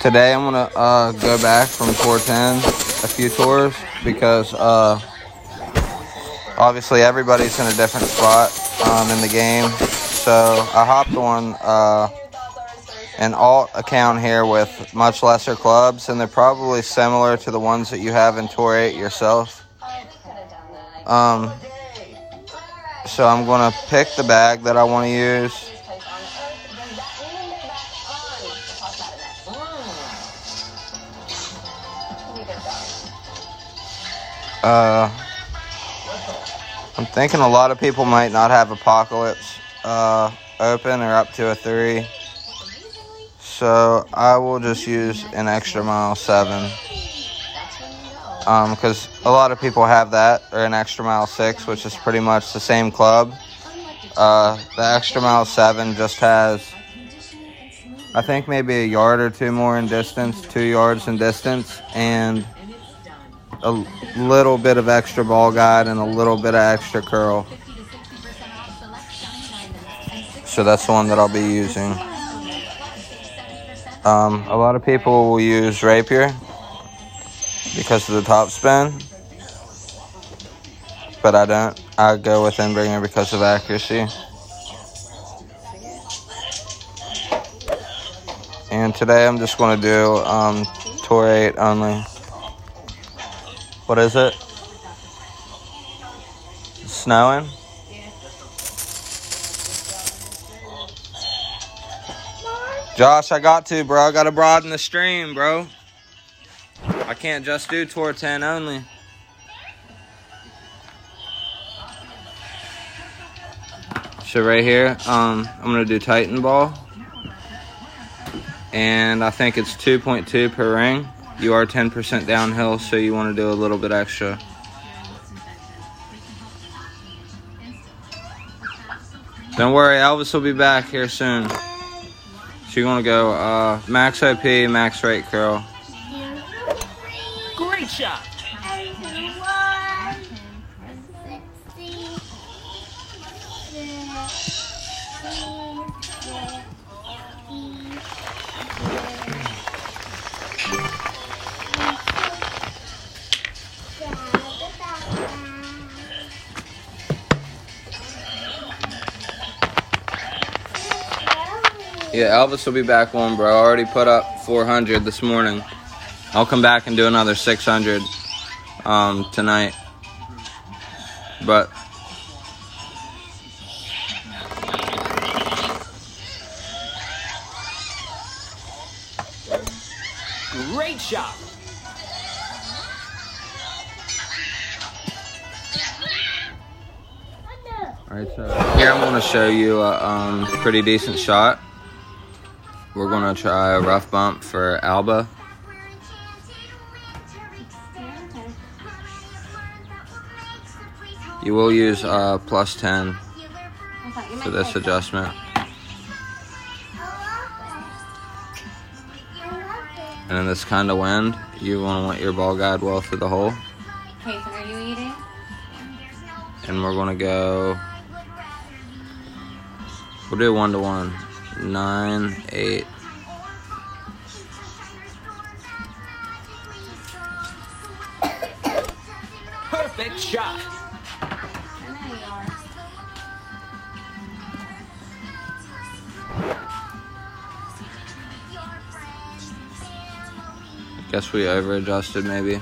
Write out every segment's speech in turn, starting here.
Today I'm gonna go back from tour 10 a few tours because obviously everybody's in a different spot in the game. So I hopped on an alt account here with much lesser clubs, and they're probably similar to the ones that you have in Tour 8 yourself. So I'm going to pick the bag that I want to use. I'm thinking a lot of people might not have Apocalypse open or up to a 3. So I will just use an Extra Mile 7. Because a lot of people have that, or an Extra Mile 6, which is pretty much the same club. The Extra Mile 7 just has, I think, maybe a yard or two more in distance, 2 yards in distance, and a little bit of extra ball guide and a little bit of extra curl. So that's the one that I'll be using. A lot of people will use Rapier because of the top spin, but I don't. I go with Inbringer because of accuracy. And today I'm just going to do Tour 8 only. What is it? It's snowing? Josh, I got to, bro. I got to broaden the stream, bro. I can't just do Tour 10 only. So right here, I'm going to do Titan Ball. And I think it's 2.2 per ring. You are 10% downhill, so you want to do a little bit extra. Don't worry, Elvis will be back here soon. So you're going to go max OP, max rate curl. Great shot. Yeah, Elvis will be back on, bro. I already put up 400 this morning. I'll come back and do another 600 tonight. But Great shot. alright, so here I'm going to show you a pretty decent shot. We're going to try a rough bump for Alba. You will use plus 10 for this adjustment. And in this kind of wind, you want your ball guide well through the hole. Okay, so are you eating? And we're going to go, we'll do 1-to-1. 9, 8. Perfect shot. Guess we over adjusted maybe.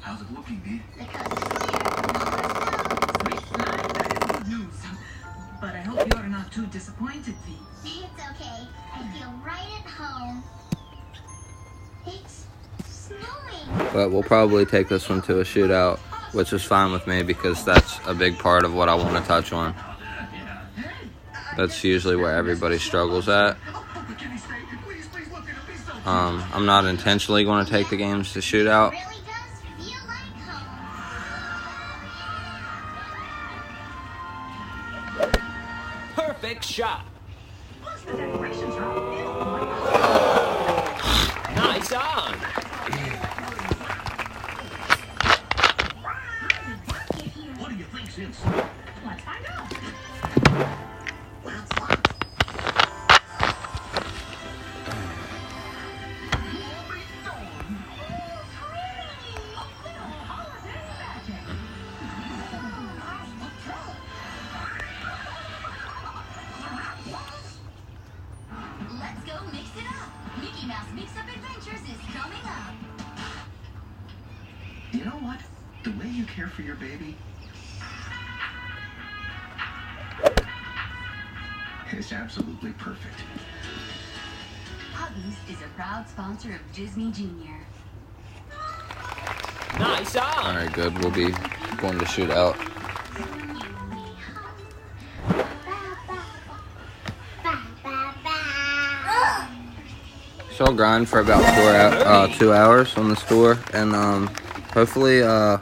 How's it looking, B? Good news. But I hope you are not too disappointed, V. It's okay. I feel right at home. It's snowing. But we'll probably take this one to a shootout, which is fine with me because that's a big part of what I want to touch on. That's usually where everybody struggles at. I'm not intentionally going to take the games to shootout. Perfect shot. Nice on. relatives? Let's find out. Let's go mix it up. Mickey Mouse Mix Up Adventures is coming up. You know what? The way you care for your baby is absolutely perfect. Huggies is a proud sponsor of Disney Junior. Nice on. Alright, good. We'll be going to shoot out. So I'll grind for about 2 hours on this tour, and hopefully I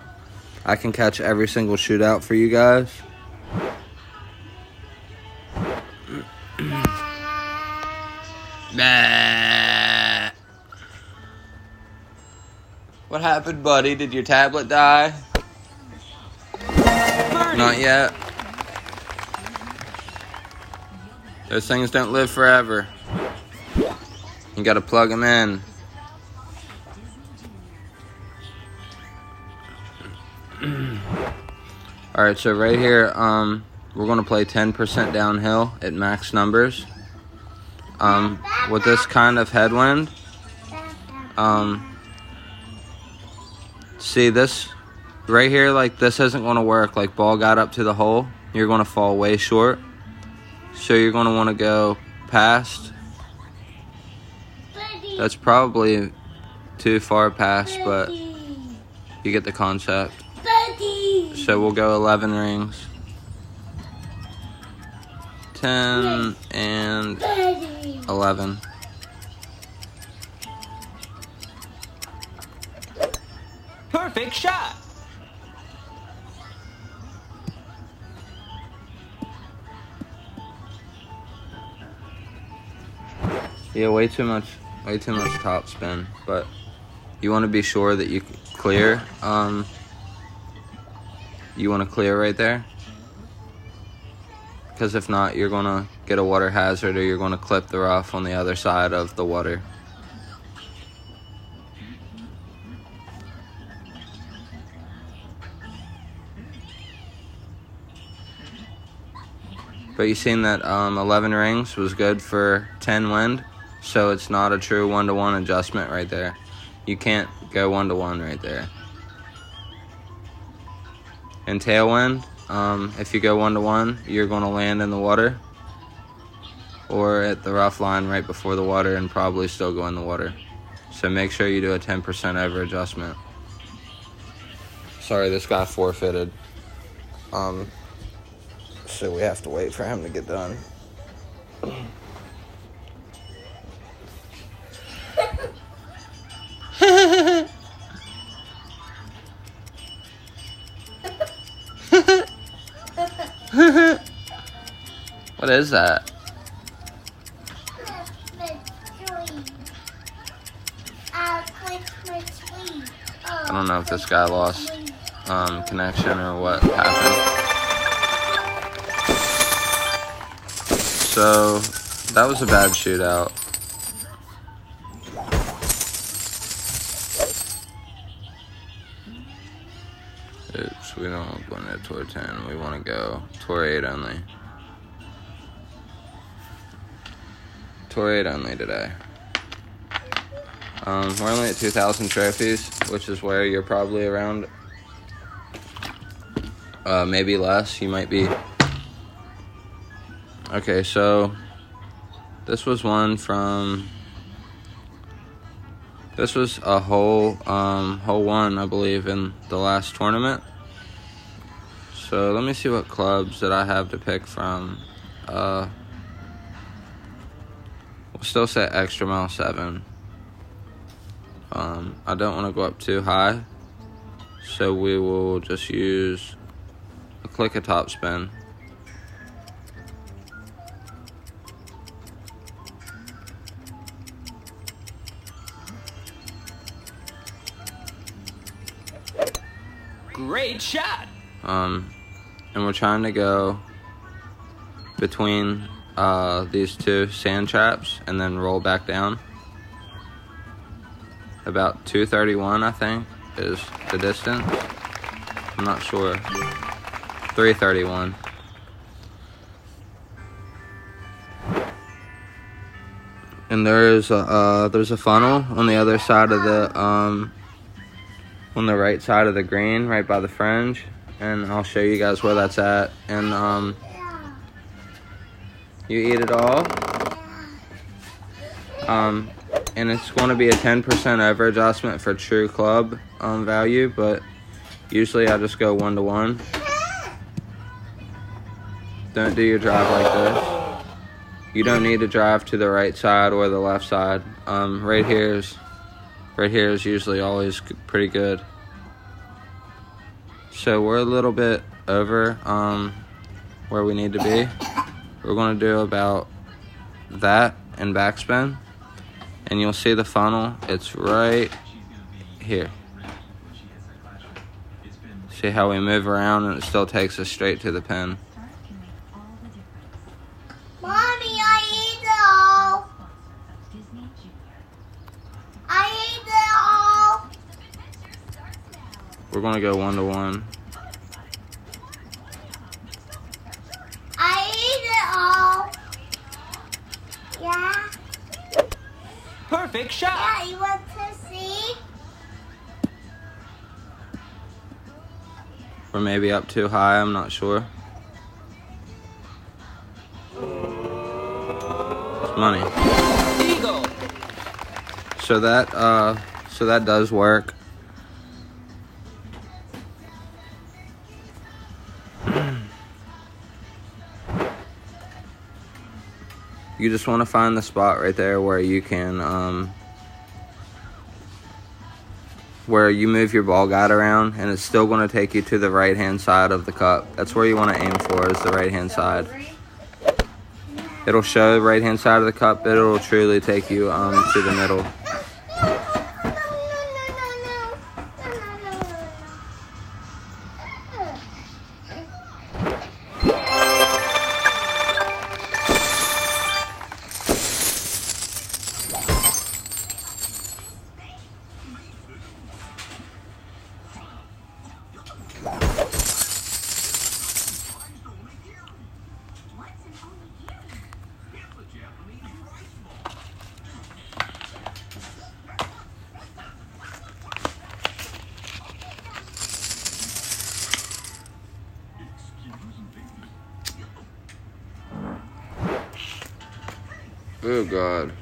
can catch every single shootout for you guys. Nah. What happened, buddy? Did your tablet die? Not yet. Those things don't live forever. You gotta plug them in. Alright, so right here, we're gonna play 10% downhill at max numbers. With this kind of headwind, see this right here, like this isn't gonna work. Like ball got up to the hole, you're gonna fall way short. So you're gonna wanna go past. That's probably too far past, but you get the concept. So we'll go 11 rings. 10 and 11. Perfect shot. Yeah, way too much top spin, but you want to be sure that you clear. You want to clear right there, because if not, you're gonna get a water hazard, or you're gonna clip the rough on the other side of the water. But you seen that 11 rings was good for 10 wind, so it's not a true 1-to-1 adjustment right there. You can't go 1-to-1 right there. In tailwind, if you go 1-to-1, you're going to land in the water or at the rough line right before the water and probably still go in the water. So make sure you do a 10% over adjustment. Sorry, this guy forfeited. So we have to wait for him to get done. What is that? I don't know if this guy lost connection or what happened. So that was a bad shootout. Oops, we don't want to go into tour 10. We want to go tour 8 only. Tour 8 only today. We're only at 2,000 trophies, which is where you're probably around. Maybe less. You might be. Okay, so this was one from. This was a hole 1, I believe, in the last tournament. So let me see what clubs that I have to pick from. We'll still say extra mile 7. I don't want to go up too high, so we will just use a click of top spin. Great shot. And we're trying to go between these two sand traps and then roll back down. About 231, I think, is the distance. I'm not sure. 331. And there's a funnel on the other side of the on the right side of the green, right by the fringe, and I'll show you guys where that's at. And you eat it all. And it's going to be a 10% over adjustment for true club value, but usually I just go 1-to-1. Don't do your drive like this. You don't need to drive to the right side or the left side. Right here is usually always pretty good. So we're a little bit over where we need to be. We're going to do about that and backspin. And you'll see the funnel. It's right here. See how we move around and it still takes us straight to the pin. Mommy, I ate it all. I ate it all. We're going to go 1-to-1. I ate it all. Yeah. Perfect shot. Yeah, you want to see? We're maybe up too high, I'm not sure. It's money. Eagle. So that does work. You just want to find the spot right there where you can where you move your ball guide around, and it's still going to take you to the right hand side of the cup. That's where you want to aim for, is the right hand side. It'll show the right hand side of the cup, but it'll truly take you to the middle. Oh God.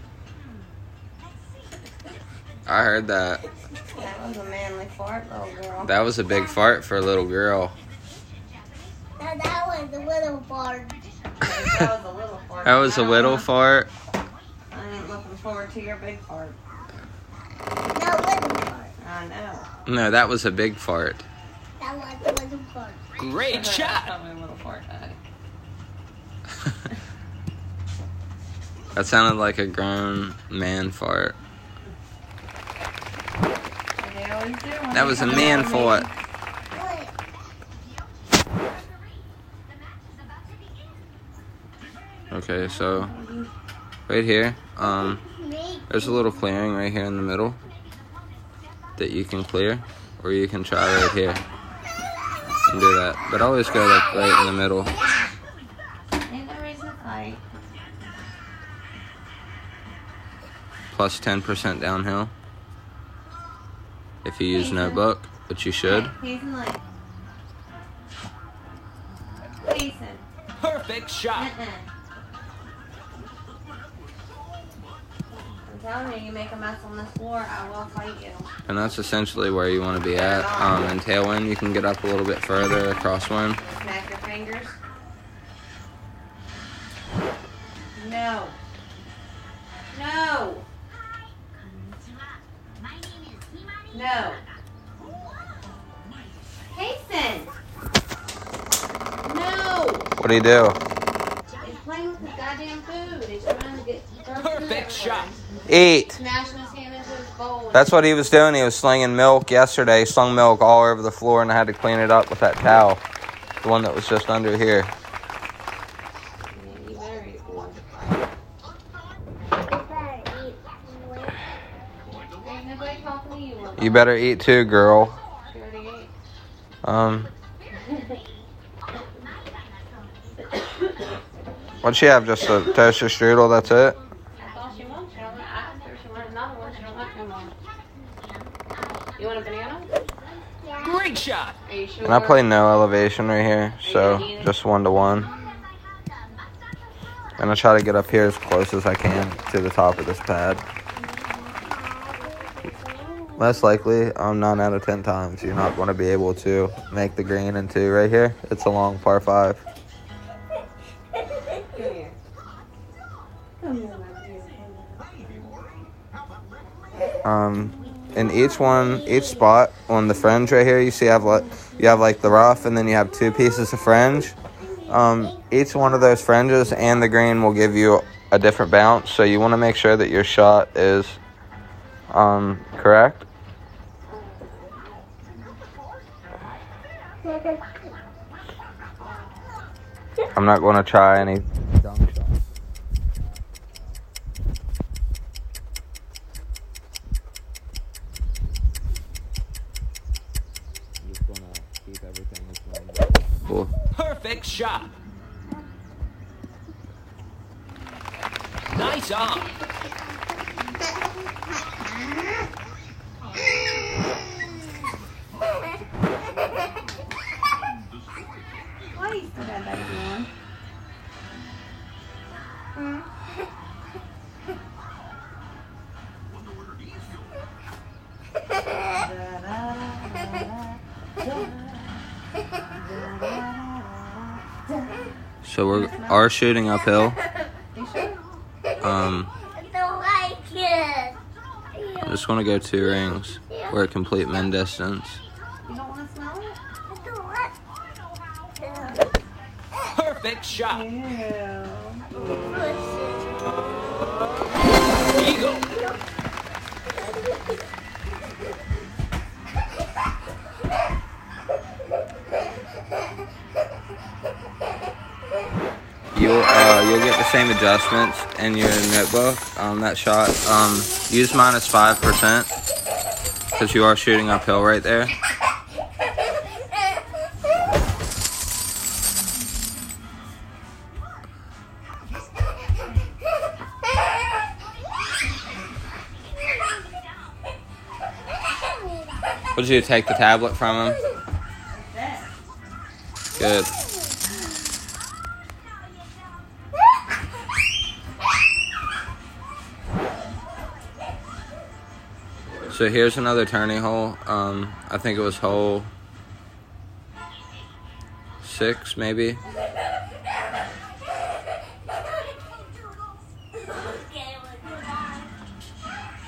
I heard that. That was a manly fart, little girl. That was a big fart for a little girl. That was a little fart. That was a little fart. That was a little fart. I ain't looking forward to your big fart. No, little fart. I know. No, that was a big fart. That was a little fart. Great shot. Probably a little fart bag. That sounded like a grown man fart. They always do. when That they was a come man around me. fart. Wait. Okay, so right here, Me. there's a little clearing right here in the middle that you can clear, or you can try right here and do that. But always go like right in the middle. Ain't no reason to fight. Plus 10% downhill if you use no book, which you should. Jason, like. Jason. Perfect shot. I'm telling you, you make a mess on this floor, I will fight you. And that's essentially where you want to be at. In tailwind, you can get up a little bit further, crosswind. Smack your fingers. No. No. No. Jason. No. What do you do? He's playing with his goddamn food. He's trying to get Perfect shot. Eat. Smashing his hand into his bowl. That's what he was doing. He was slinging milk yesterday. He slung milk all over the floor, and I had to clean it up with that towel. The one that was just under here. You better eat one. Ain't nobody talking to you. You better eat too, girl. She already ate. What'd she have? Just a toaster strudel, that's it? That's all she wants. She don't want, I asked her if she wanted another one. She don't want no more. You want a banana? Great shot. Are you sure? And I play no elevation right here, so just 1-to-1. And I try to get up here as close as I can to the top of this pad. Less likely, 9 out of 10 times, you're not going to be able to make the green in 2 right here. It's a long par 5. Come here. Come here, my dear. In each spot on the fringe right here, you see you have like the rough, and then you have 2 pieces of fringe. Each one of those fringes and the green will give you a different bounce, so you want to make sure that your shot is correct. I'm not going to try any dunk shots. I'm just going to keep everything as normal. Cool. Perfect shot. Nice arm. Why do you still got that on? So we are shooting uphill. You sure? I don't like it. I'm just going to go 2 rings. We're at complete min distance. You don't want to smell it? I don't like Perfect shot. Ew. Eagle. You'll get the same adjustments in your notebook. That shot, use -5% because you are shooting uphill right there. What did you take the tablet from him? Good. So here's another turning hole. I think it was hole 6, maybe.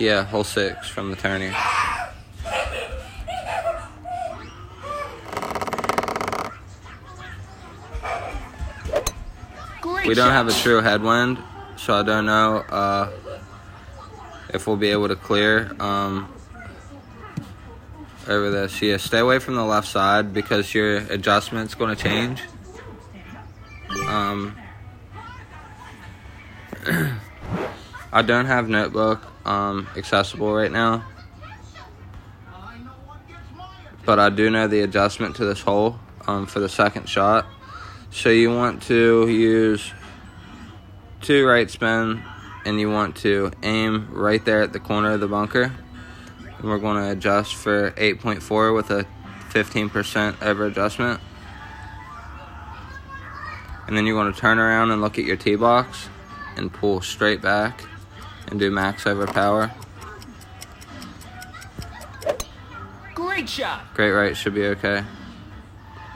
Yeah, hole 6 from the tourney. Great We don't shot. have a true headwind, so I don't know if we'll be able to clear over this. Yeah, stay away from the left side because your adjustment's going to change. I don't have notebook accessible right now, but I do know the adjustment to this hole for the second shot. So you want to use 2 right spin, and you want to aim right there at the corner of the bunker. And we're going to adjust for 8.4 with a 15% over adjustment. And then you're going to turn around and look at your tee box and pull straight back and do max over power. Great shot. Great right should be okay.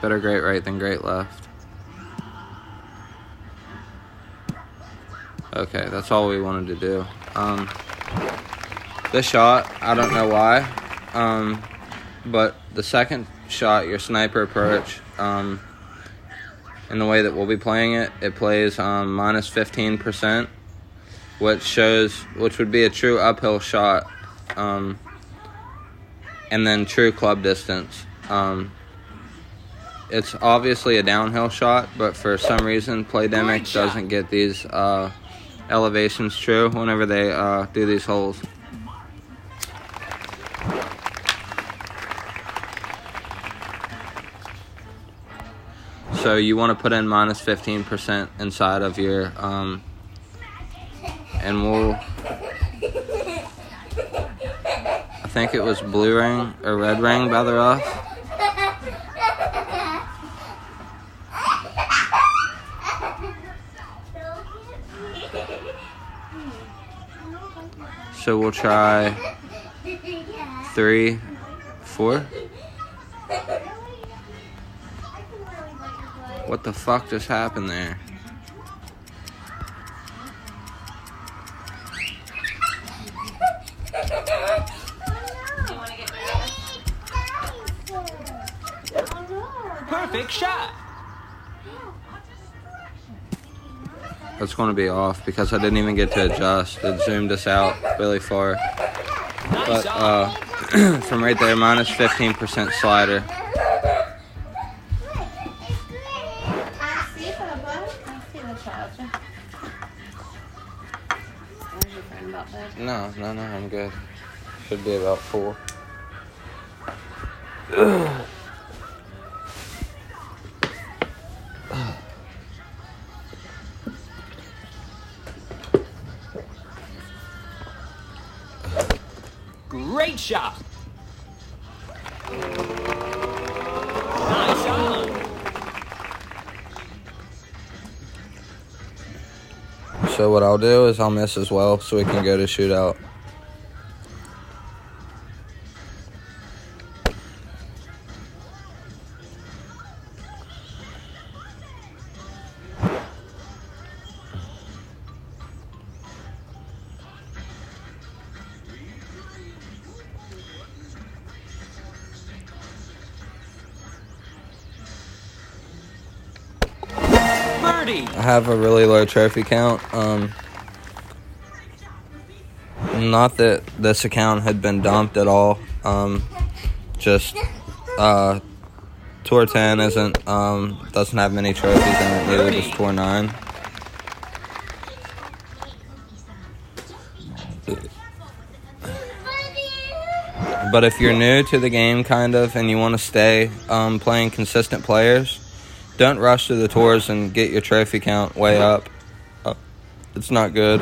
Better great right than great left. Okay, that's all we wanted to do. This shot, I don't know why, but the second shot, your sniper approach, in the way that we'll be playing it, it plays minus 15%, which would be a true uphill shot, and then true club distance. it's obviously a downhill shot, but for some reason, Playdemic Great shot. doesn't get these elevations true whenever they do these holes. So you want to put in minus 15% inside of your, and we'll, I think it was blue ring or red ring by the rough. So we'll try 3, 4. What the fuck just happened there? Perfect shot. That's going to be off because I didn't even get to adjust. It zoomed us out really far. Nice But on. from right there, minus 15% slider. I see for the bud. I see the child. Where's your friend about that? No, I'm good. Should be about 4. Great shot. Nice on. So what I'll do is I'll miss as well so we can go to shootout. Birdie. I have a really low trophy count. Not that this account had been dumped at all. Just Tour 10 isn't doesn't have many trophies in it. Neither does Tour 9. But if you're new to the game, kind of, and you want to stay playing consistent players, don't rush to the tours and get your trophy count way up. It's not good.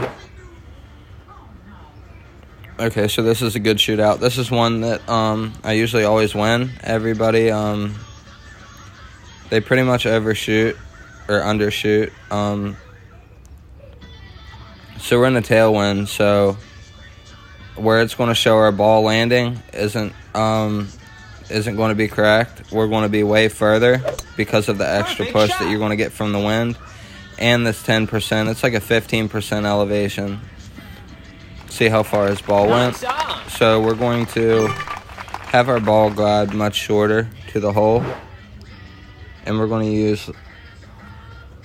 Okay, so this is a good shootout. This is one that I usually always win. Everybody, they pretty much overshoot or undershoot. So we're in a tailwind, so where it's going to show our ball landing isn't going to be correct. We're going to be way further because of the extra push that you're going to get from the wind. And this 10%, it's like a 15% elevation. See how far his ball went. Nice on. So we're going to have our ball glide much shorter to the hole. And we're going to use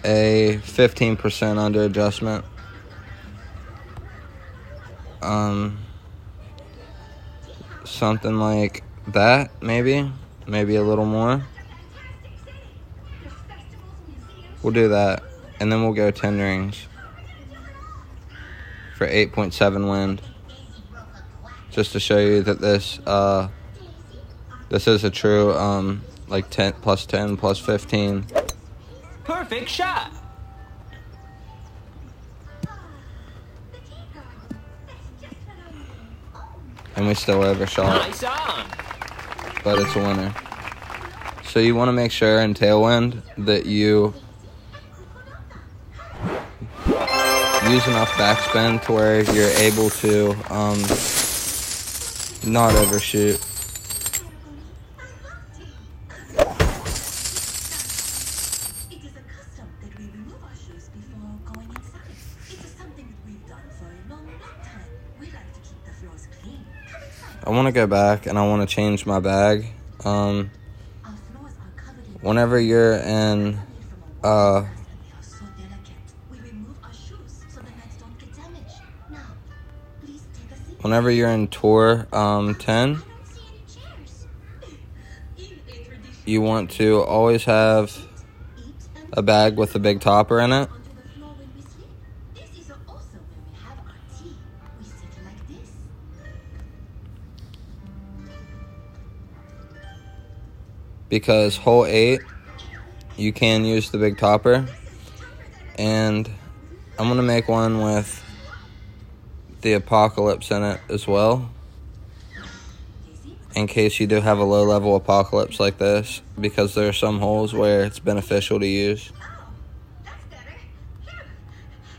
a 15% under adjustment. Something like that, maybe a little more. We'll do that, and then we'll go 10 rings for 8.7 wind, just to show you that this is a true like 10 plus 10 plus 15. Perfect shot. And we still overshot, Nice on. but it's a winner. So you want to make sure in tailwind that you use enough backspin to where you're able to not overshoot. It is a custom that we remove our shoes before going inside. It is something that we've done for a long time. We like to keep the floors clean. Come inside. I want to go back and I want to change my bag. Our floors are covered in Whenever you're in, from a we are so delicate. We remove our shoes so the nuts don't get damaged. Now, please take a seat. whenever you're in Tour 10, I don't see any chairs. In a tradition you want to always have a bag with a big topper in it. Onto the floor when we sleep. This is also where we have our tea. We sit like this. Because hole 8, you can use the big topper. And I'm going to make one with the apocalypse in it as well. In case you do have a low-level apocalypse like this. Because there are some holes where it's beneficial to use. Oh, that's better. Phew.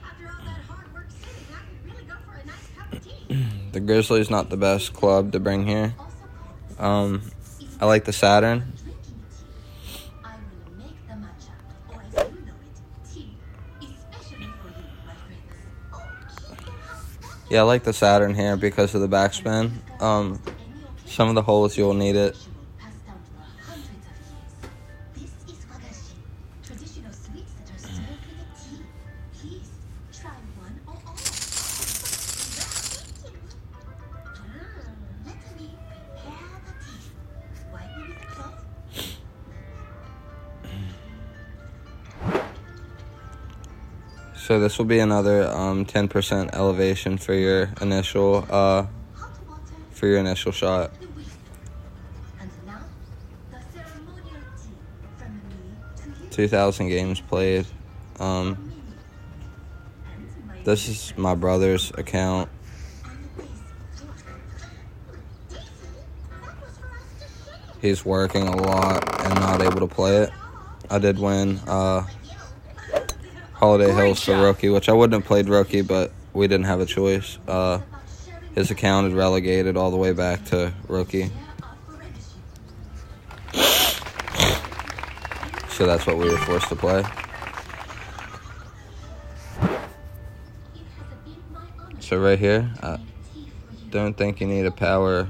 After all that hard work sitting, I could really go for a nice cup of tea. The Grizzly's not the best club to bring here. Also I like the Saturn. drinking tea. I will make the matcha, or as you know it, tea, especially for you, my friends. Oh, Yeah, I like the Saturn here because of the backspin. Some of the holes you'll need it. passed down for hundreds of years. This is wagashi, traditional sweets that are served with a tea. Please try one or all. Let me prepare the tea. Wipe me with a cloth. So this will be another 10% elevation for your initial Hot water. shot. The whisk. And now, the ceremonial tea from me to you. 2,000 games played. And my This is my brother's account. and the whisk. That was for us to share. He's working a lot and not able to play it. I did win Holiday Hills for rookie, which I wouldn't have played rookie, but we didn't have a choice. His account is relegated all the way back to rookie. So that's what we were forced to play. So right here, I don't think you need a power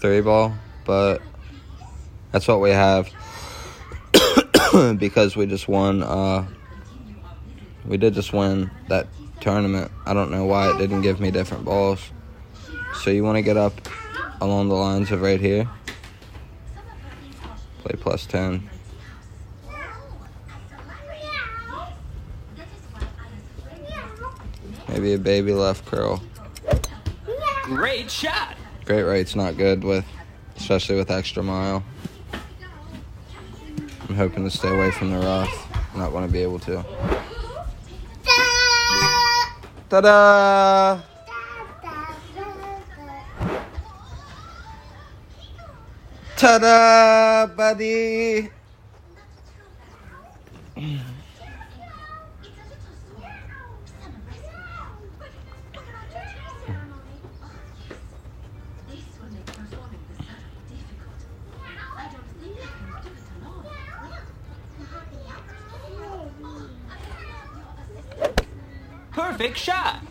3 ball, but that's what we have. Because we just won, we did just win that tournament. I don't know why it didn't give me different balls. So you want to get up along the lines of right here. Play plus 10. Maybe a baby left curl. Great shot. Great right's not good with, especially with extra mile. I'm hoping to stay away from the rough. I'm not going to be able to. Ta-da! Ta-da, buddy! Perfect shot.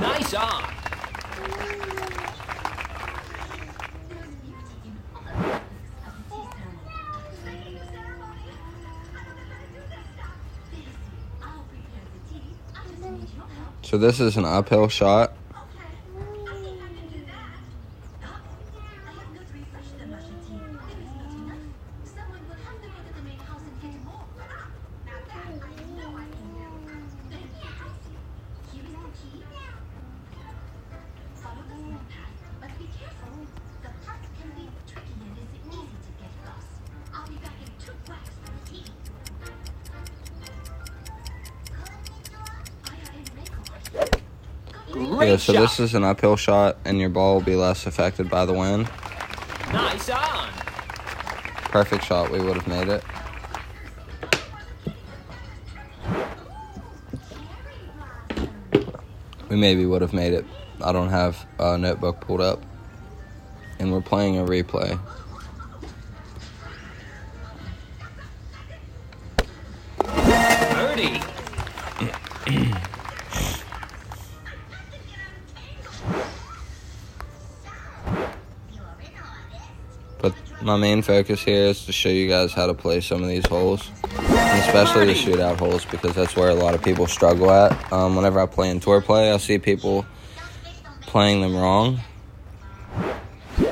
Nice on. So this is an uphill shot. Great Yeah, so shot. this is an uphill shot, and your ball will be less affected by the wind. Nice on. Perfect shot, we would have made it. We maybe would have made it. I don't have a notebook pulled up. And we're playing a replay. Birdie. But my main focus here is to show you guys how to play some of these holes. And especially the shootout holes, because that's where a lot of people struggle at. Whenever I play in tour play, I see people playing them wrong. Aya is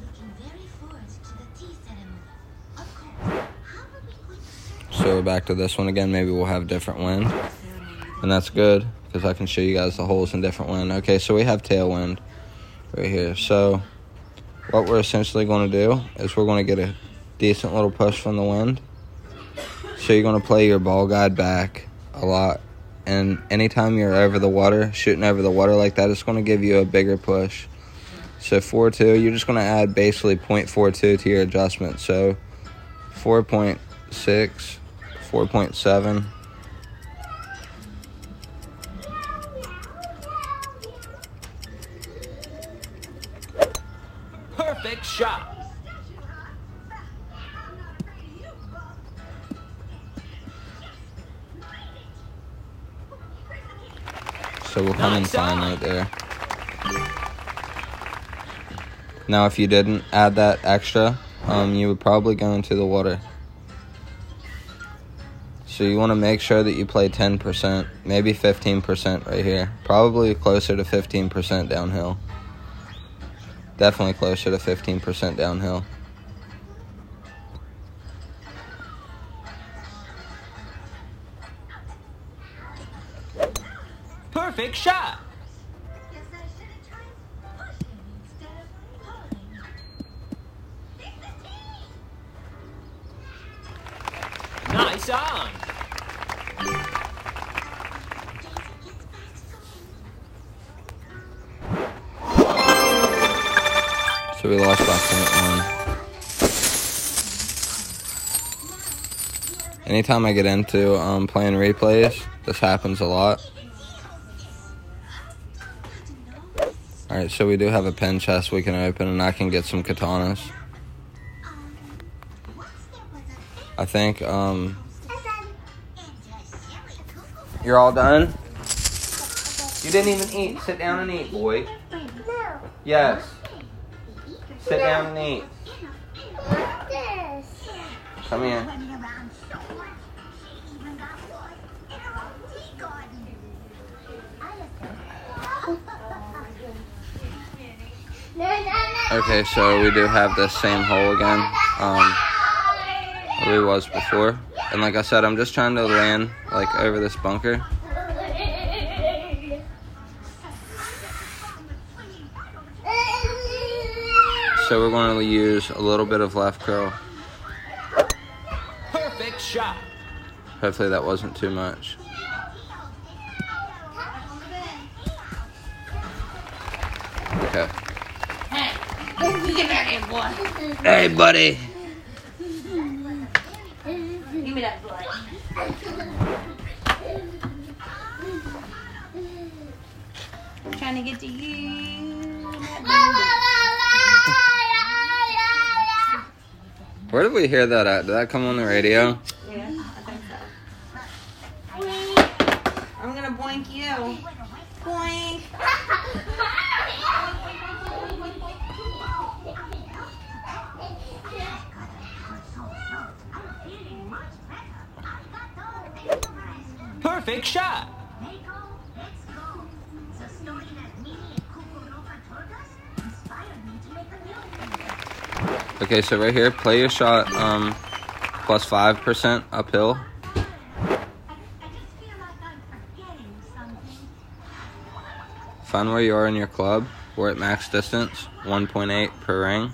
looking very forward to the tea ceremony. Of course. How are we going to So we're back to this one again. Maybe we'll have different wind. And that's good, because I can show you guys the holes in different wind. Okay, so we have tailwind right here. So what we're essentially going to do is we're going to get a decent little push from the wind. So you're going to play your ball guide back a lot. And anytime you're over the water, shooting over the water like that, it's going to give you a bigger push. So 4.2, you're just going to add basically 0.42 to your adjustment. So 4.6, 4.7. Perfect shot. So we'll come in fine right there. Now if you didn't add that extra, you would probably go into the water. So you want to make sure that you play 10%, maybe 15% right here. Probably closer to 15% downhill. Definitely closer to 15% downhill. Perfect shot. Guess I should have tried pushing instead of pulling. It's the tea! Nice on. So we lost by 0.1. Anytime I get into playing replays, this happens a lot. Alright, so we do have a pen chest we can open, and I can get some katanas. I think, you're all done? You didn't even eat. Sit down and eat, boy. No. Yes. Sit down and eat. What's this? Come here. Okay, so we do have this same hole again, where we was before. And like I said, I'm just trying to land like over this bunker. So we're going to use a little bit of left curl. Perfect shot. Hopefully that wasn't too much. Okay. Get back here, boy. Hey, buddy. Give me that blood. I'm trying to get to you. Where did we hear that at? Did that come on the radio? Yeah, I think so. I'm gonna boink you. Boink. Perfect shot. Okay, so right here, play your shot plus 5% uphill. Find where you are in your club. We're at max distance, 1.8 per ring.